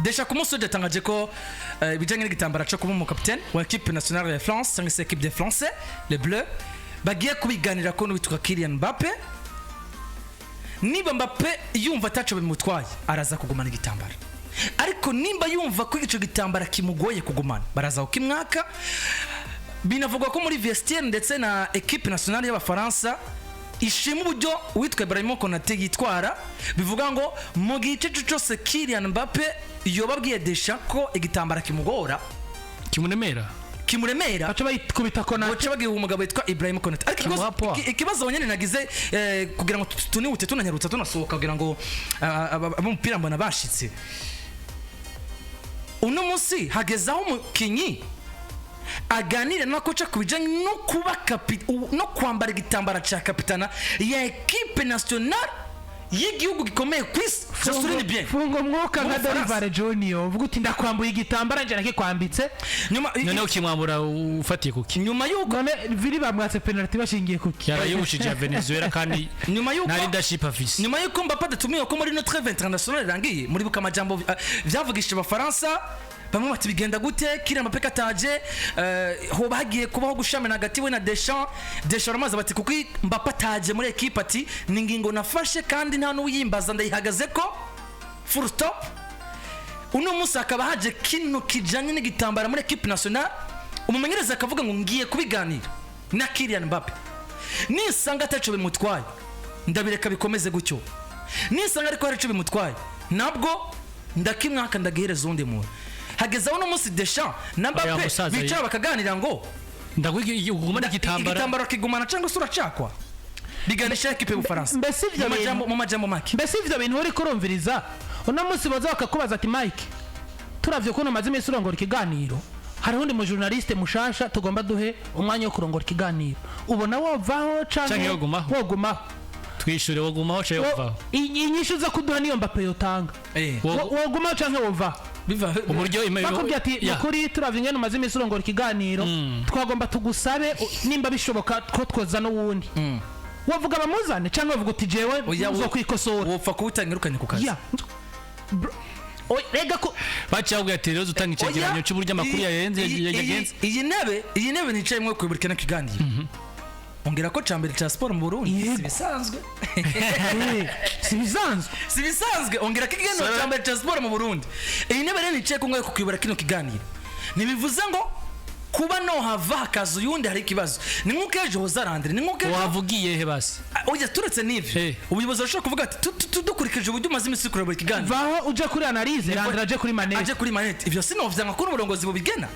Deschamps kumusubirira yatangaje ko bijanye n'igitambara cyo kuba mu capitaine wa équipe nationale ya France cyangwa se équipe des Français les Bleus bagiye kubiganira ko n'uwitwa Kylian Mbappe. Niba Mbappe yumva ataco bimutwaye araza kugumana igitambara, ariko nimba yumva ko ico gitambara kimugoye kugumana baraza kukimwaka. Binavugwa ko muri vestiaire ndetse na équipe nationale y'abafaransa ishima uburyo uwitwa Ibrahim Konate yitwara, bivuga ngo mu gice cyose Kylian Mbappe yobabwiye Deschamps ko igitambara kimugora kimuremera baca bayikubita Konate, baca bagiye umugabo witwa Ibrahim Konate. Ariko ikibazo nyene nagize kugira ngo tunihute tunanyarutsa tunasohoka kugira ngo abumupira mbona bashitse uno munsi hagezaho umukinyi aganire na kocha kubijanye no kuba no kwambara igitambara cha kapitana ya equipe nationale y'igihugu gikomeye kwisi. Sasuri bien fungo mwoka nka Deliver Junior uvuga uti ndakwambuye igitambara nje nakikwambitse nyuma none ukimwambura ufatiye kuki nyuma yuko none viri bamwatse penalty bashingiye kuki yarayubushije ya Venezuela kandi nyuma yuko na leadership afise nyuma yuko Mbappe atumiye ko muri notre event international rangiye muri buka majambo vyavugishije abafaransa bamwe bati bigenda gute Kylian Mbappe kataje ho bagiye kubaho gushamena hagati we na Deschamps amaze bati kuko Mbappe ataje muri equipe ati ningingo nafashe kandi nta n'uyimbaza ndayihagaze ko full stop. Uno musa akaba haje kino kijanye n'igitambara muri equipe nationale, umumenyereza akavuga ngo ngiye kubiganira na Kylian Mbappe, nisanga ataco bimutwaye ndabireka bikomeze gutyo, nisanga ariko hari ico bimutwaye nabwo ndakimwaka ndagihereza undi muntu. Hageza uno musi Deschamps na Mbappe bicara bakaganira ngo ndagugumana igitambara kigumana cyangwa sura cyakwa biganisha equipe y'Ufaransa. Mbese ivyo mu majambo make, mbese ivyo bintu uri kurumviriza uno musi baza bakakubaza ati Mike turavye ko namaze imisi urongora ikiganiro, hari undi mu journaliste mushasha tugomba duhe umwanya wo kurongora ikiganiro, ubona wovaho canke wogumaho twishure wogumaho canke wovaho inyishu za kuduha niyo Mbappe yotanga wogumaho canke wovaho biva uburyo bakubye ati kuri turavye ngene umaze imisi urongora ikiganiro twagomba tugusabe nimba bishoboka ko twoza no wundi wavuga bamuzane canke wavuga uti jewe uzo kwikosora wopfa kubutangirukanye ku kazi rega ko bacyavuga ati rero utanga icegeranyo cy'uburyo amakuru yagenze. iyi nebe nicaye mwe kwiburikana kiganiro ongera ko cambere cha sport mu Burundi sibisanzwe ongera kigeno cambere cha sport mu Burundi. Iyi nebe rero nicaye ko mwe kwibura kino kiganiro nibivuze ngo kuba no hava hakazu yundi hari kibazo ni nkuko ejo hozarandire ni nkuko wavugiye he basi oya turetse n'ivyo ubuyobozi bashobora kuvuga ati dukurikije uburyo umaze imisi kureba buri kiganiro vaho uje kuri analyse randira aje kuri manete ivyo sinovya ngo kuri uburongozi bubigena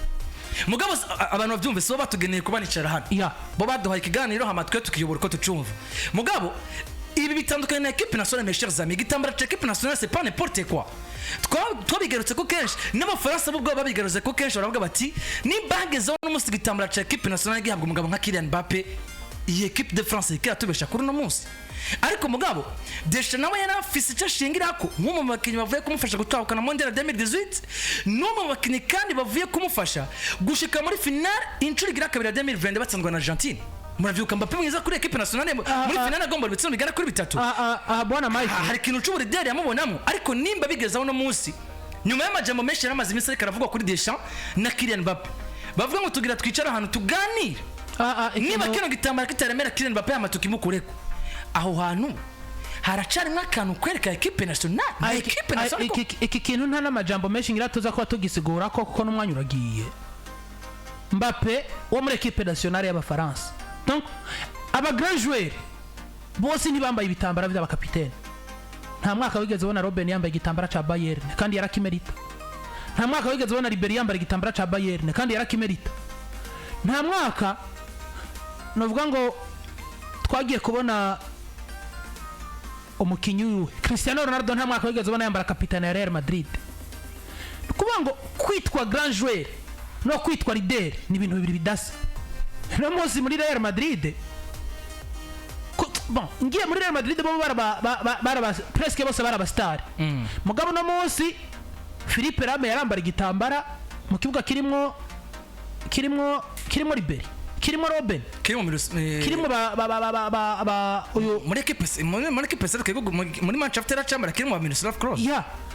mugabo abantu bavyumve so batugeneye kubanicara hano bo baduhaye ikiganiro hamatwe tukiyobora ko tucumva mugabo ibi bitandukanye na equipe nationale. Mes chers amis, igitambara cya equipe nationale c'est pas n'importe quoi. Twabigarutse ko kenshi n'abafaransa bo babigarutse ko kenshi baravuga bati nimbagezeho n'umunsi igitambara cya equipe nationale gihabwa umugabo nka Kylian Mbappe, iyi equipe de France ikatubesha kuri no munsi. Ariko mugabo Deschamps nawe yanafise icyo ashingirako nk'umwe mu bakinnyi bavuye kumufasha gutahukana Mondial 2018 n'umwe mu bakinnyi kandi bavuye kumufasha gushika muri finale inshuro igira kabiri ya 2020 batsinzwe na Argentine. Muravyuka Mbappe mwiza kuri equipe nationale muri finale agomba bitsinda bigana kuri bitatu. Bwana Mike hari kintu cy'uburi deri yamubonamo, ariko nimba bigezaho no munsi nyuma y'amajambo menshi yaramaze iminsi ariko aravuga kuri Deschamps na Kylian Mbappe bavuga ngo tugira twicara ahantu tuganira niba kino gitambara kitaremera Kylian Mbappe amatukimukureko aho hantu haracari mw'akantu kwereka equipe nationale. Iki kintu nta n'amajambo menshi ngira tuza kuba tugisigura ko kuko n'umwanya uragiye. Mbappe wo muri equipe nationale y'abafaransa, donc aba grand joueur bose ntibambaye ibitambara by'aba Capitaine. Nta mwaka wigeze ubona Robben yambaye igitambara ca Bayern kandi yarakimerita. Nta mwaka wigeze ubona Ribéry yambaye igitambara ca Bayern kandi yarakimerita. Nta mwaka novuga ngo twagiye kubona umukinyi Cristiano Ronaldo nta mwaka wigeze ubona yambara Capitaine ya Real Madrid. Kuvuga ngo kwitwa grand joueur no kwitwa leader ni ibintu bibiri bidasa. No munsi muri Real Madrid bon ngiye muri Real Madrid bo baraba presque bose baraba star mugabo no munsi Philippe Rame yarambara igitambara mu kibuga kirimo Ribéry kirimo Robben kirimo uyu muri equipe muri Manchester kirimo Miroslav Klose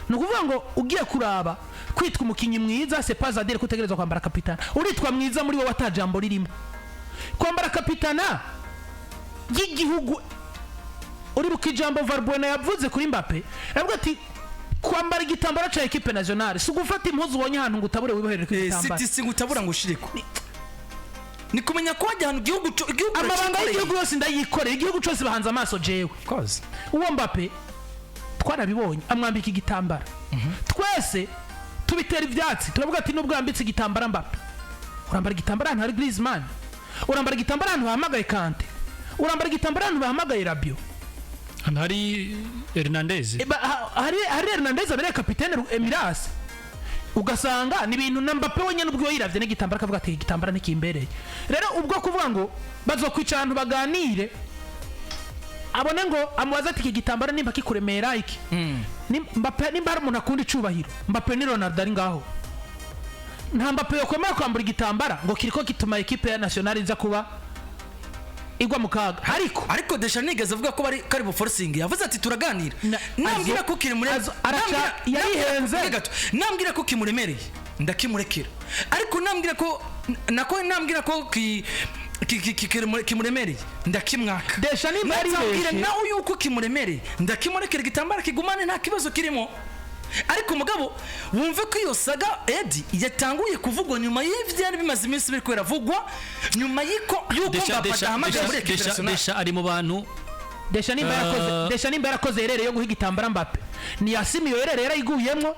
nukuvuga ngo ugiye kuraba kwitwa umukinyi mwiza c'est pas à dire ko utegerezwa kwambara Capitaine uritwa mwiza muri wowe atajambo ririmo kwambara Capitaine y'igihugu uri bukijambo Valbuena yavuze kuri Mbappe yavuga ati kwambara igitambara cha equipe nationale si gufata impuzu ubonye ahantu ngo utabure wiboherere ku gitambara City singutabura ngo ushiriko ni kumenya ko hajya igihugu amabanga y'igihugu yose ndayikorera igihugu cyose bahanze amaso jewe cause uwo Mbappe twarabibonye amwambika igitambara twese tubitera ivyatsi turavuga ati nubwo yambitse igitambara Mbappe urambara igitambara ahantu hari Griezmann urambara igitambara ahantu bahamagaye Kante urambara igitambara ahantu bahamagaye Rabiot hari Hernandez hari Hernandez abere Capitaine Emiras ugasanga ni ibintu na Mbappe wenyine ubwo yiravye n'igitambara akavuga ati igitambara nikimbereye rero ubwo kuvuga ngo bazokwicara abantu baganire abone ngo amubaza ati igitambara nimba kikuremera iki Mbappe nimba hari umuntu akunda icubahiro Mbappe ni Ronaldo ari ngaho nta Mbappe yokwemera kwambura igitambara ngo kiriko gituma equipe ya nationale iza kuba igwa mukaga ariko Deschamps nigeze avuga ko bari kari bu forcing yavuze ati turaganira nambwira ko kiri muri yarihenze nambwira ko kimuremereye ndakimurekera ariko nambwira ko kimuremereye ndakimwaka Deschamps ni bari nawe yuko kimuremereye ndakimurekera igitambara kigumane nta kibazo kirimo ariko mugabo wumve ko iyo saga Edi yatanguye kuvugwa nyuma y'ivyari bimaze iminsi biri kwera vugwa nyuma yuko bahamagara muri equipe nationale Deschamps ari mu bantu Deschamps nimba yarakoze yerere yo guha igitambara Mbappe ni Yasimiyo yerere yarayiguyemwo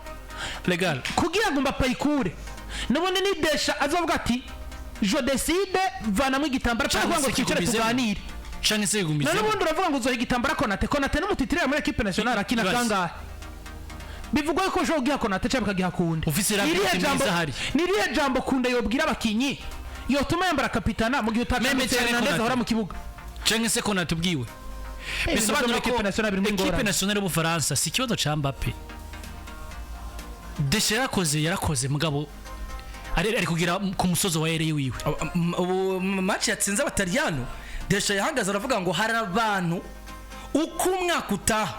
legal kugira ngo Mbappe ayikure nubundi ni Deschamps azovuga ati je décide vanamwe igitambara cyangwa ngo twicare tuganire canke se gumize nubundi uravuga ngo uzoha igitambara Konate n'umutitirira muri equipe nationale akina kangahe bivugwa ko jo giha Konate cyangwa kagiha Kunde ufise mwiza hari niriye jambo Kunde yobwira abakinyi yotuma yambara Capitaine mu gihe utakameze Hernandez ahora mu kibuga canke se Konate ubwiwe bisobanura ko equipe nationale y'u Faransa si kibazo ca Mbappe Deschamps yarakoze mugabo ari kugira ku musozo wa yere wiwe match yatsinze abataliyano Deschamps yahagaze aravuga ngo hari abantu uko umwaka utaha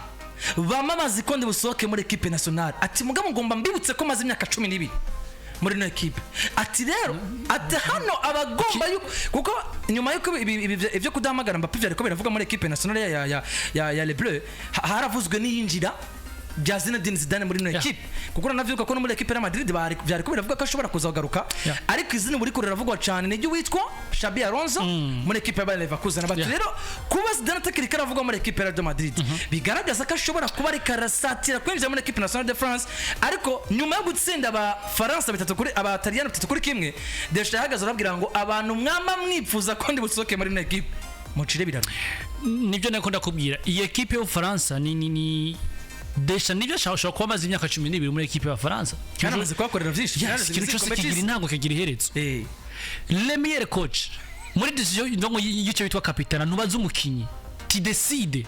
bamamaza ikondi busohoke muri equipe nationale ati mugabo ngomba mbibutse ko maze imyaka 12 muri no equipe ati rero ati hano abagomba kuko nyuma yuko ivyo kudahamagara Mbappe vyari ko biravuga muri equipe nationale ya Les Bleus haravuzwe n'iyinjira bya Zinedine Zidane muri no equipe kuko navyuka ko no muri equipe ya Madrid byari ko biravuga ko ashobora kuzagaruka ariko izina muri kurira ravugwa cyane n'ijyo witwa Xabi Alonso muri equipe ya Bayer Leverkusen abati rero kuba Zidane atakirika ravugwa muri equipe ya Real Madrid bigaragaza ko ashobora kuba ari karasatira kwinjira muri equipe nationale de France ariko nyuma yo gutsinda aba France bitatu kuri aba Italiano bitatu kuri kimwe Deschamps yahagaze arabwira ngo abantu mwama mwipfuza ko ndi busohoke muri no equipe mucire biraro nibyo nakunda kubwira iyi equipe y'u Faransa ni Deschamps nibyo ashobora kuba amaze imyaka 12 muri equipe ya Faransa kandi amaze kuhakorera vyinshi ikintu cyose kigira intango kigira iherezo le meilleur coach muri decision ndongo y'icyo bitwa Capitaine ntubaza umukinyi ti decide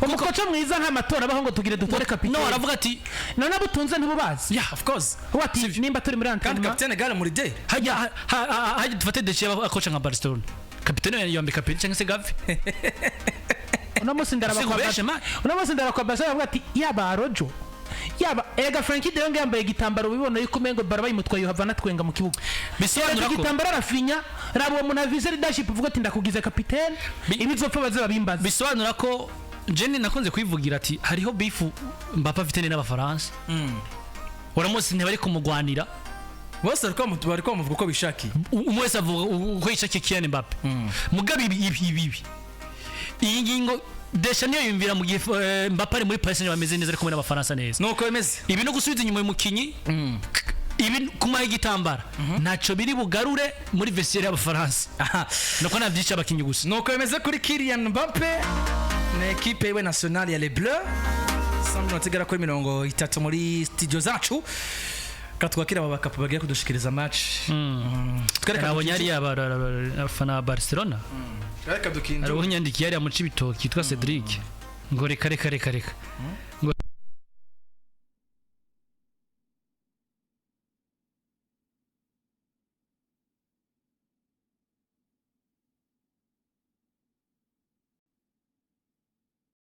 umukoca mwiza nta matora abaho ngo tugire dutore Capitaine no aravuga ati none abutunze ntibubazi of course wati nimba turi muri kandi Capitaine gare muri day hajya dufate Deschamps akoca nka Barcelona Capitaine yombe Capitaine cyangwa se Gavi unamusi ndara kwa Barca avuga ati yaba Rojo yaba ega Frankie de Jong yambaye igitambaro bibona yuko mengo bara bayimutwaye havana twenga mu kibuga bisobanura ko igitambaro arafinya rabo umuntu avize leadership uvuga ati ndakugize Capitaine ibizopfa baze babimbaza bisobanura ko Jenny nakunze kwivugira ati hariho bifu Mbappe afite n'abafaransa uramusi ntibari kumugwanira bose bari muvuga uko bishakiye umwese avuga uko yishakiye Kylian Mbappe mugabe ibi iyi ngingo Deschamps niyo yumvira mu gihe Mbappe ari muri Paris Saint-Germain bameze neza ari kumwe n'abafaransa neza nuko bimeze ibi no gusubiza inyuma y'umukinyi ibi kumaha igitambara ntaco biri bugarure muri vestiaire y'abafaransa nuko navyica abakinyi gusa nuko bimeze kuri Kylian Mbappe na equipe yewe nationale ya Les Bleus sambu natigara kuri 30 muri studio zacu katwakira abakapu bagiye kudushikiriza match nabonye ari abafana Barcelona reka dukinjo ari unyandiki yari mu Cibitoki yitwa Cedric ngo reka ngo